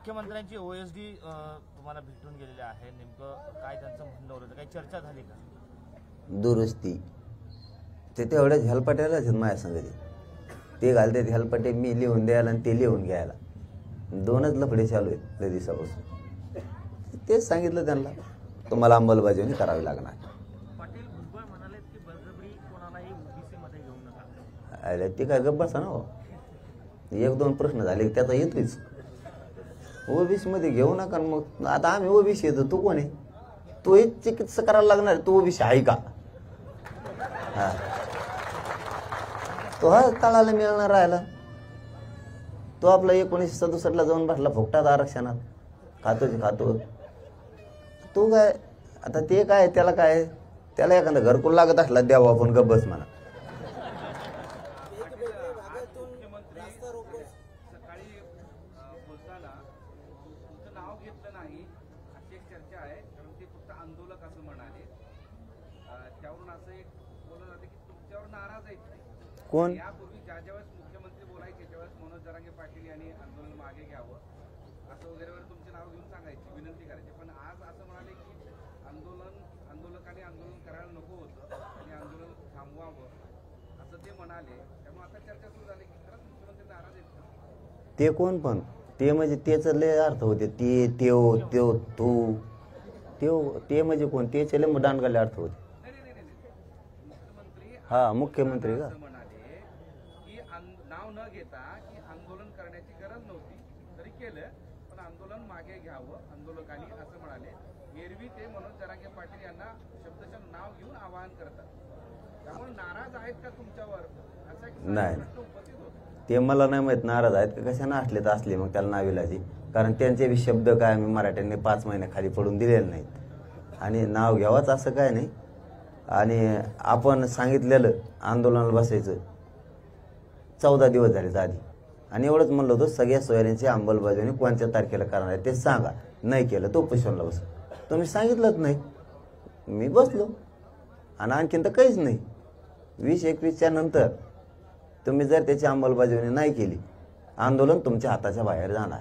मुख्यमंत्र्यांची ओएसडी तुम्हाला भेटून गेलेले आहे, नेमकं काय त्यांचं म्हणणं होतं, काही चर्चा झाली का? दुरुस्ती ते तेवढ्याच हेलपाट्याला माझ्या संगती ते घालते हेलपाटे मी लिहून द्यायला आणि ते लिहून घ्यायला, दोनच लफडे चालू आहेत त्या दिवसापासून. तेच सांगितलं त्यांना, तुम्हाला अंमलबजावणी करावी लागणार. पाटील भुजबळ म्हणाले की बळजबरी कोणालाही ओबीसी मध्ये घेऊ नका. अरे ते काय गप्प बसा ना हो, एक दोन प्रश्न झाले त्याचा येतोच. ओबीसी मध्ये घेऊ नका. मग आता आम्ही ओबीसी येतो, तू कोण आहे? तू हे चिकित्सा करायला लागणार, तू ओबीसी आहे का? हा तो हा तळाला मिळणार राहिला, तो आपला 1967 जाऊन बसला फुकटात आरक्षणात, खातो. तू काय आता ते काय, त्याला काय, त्याला एखादा घरकुल लागत असला द्यावं आपण, गब्बस म्हणा. सकाळी बोलताना तुमचं नाव घेतलं नाही अशी एक चर्चा आहे, कारण ते फक्त आंदोलक असं म्हणाले. त्यावरून असं एक बोललं जातं की तुमच्यावर नाराज आहेत. कोण? यापूर्वी ज्यावेळेस मुख्यमंत्री बोलायचे त्यावेळेस मनोज जरांगे पाटील यांनी आंदोलन मागे घ्यावं असं वगैरे तुमचे नाव घेऊन सांगायची, विनंती करायची. पण आज असं म्हणाले की आंदोलकांनी आंदोलन करायला नको होतं आणि आंदोलन थांबवावं असं ते म्हणाले. त्यामुळे आता चर्चा सुरू झाली की खरंच मुख्यमंत्री नाराज आहेत का? ते कोण पण ते म्हणजे तेच लय अर्थ होते, ते म्हणजे कोण, ते चले मग दांडगाले अर्थ होते. मुख्यमंत्री हा मुख्यमंत्री का? असं म्हणाले की नाव न घेता की आंदोलन करण्याची गरज नव्हती, तरी केलं, पण आंदोलन मागे घ्यावं आंदोलकांनी असं म्हणाले. एरवी ते मनोज जरांगे पाटील यांना शब्दशः नाव घेऊन आवाहन करतात, त्यामुळे नाराज आहेत का तुमच्यावर असा एक नाही, प्रश्न उपस्थित होतो. ते मला नाही माहित नाराज आहेत का कशाने असले तर असले, मग त्याला नाविलाजी. कारण त्यांचे बी शब्द काय आम्ही मराठ्यांनी 5 महिने खाली पडून दिलेले नाहीत आणि नाव घ्यावंच असं काय नाही. आणि आपण सांगितलेलं आंदोलनाला बसायचं 14 दिवस झाले आधी, आणि एवढंच म्हणलं होतं सगळ्या सोयऱ्यांची अंमलबजावणी कोणत्या तारखेला करणार आहे ते सांगा. नाही केलं तो उपोषणाला बस. तुम्ही सांगितलंच नाही, मी बसलो. आणि आणखीन तर काहीच नाही. 20-21च्या नंतर तुम्ही जर त्याची अंमलबजावणी नाही केली, आंदोलन तुमच्या हाताच्या बाहेर जाणार.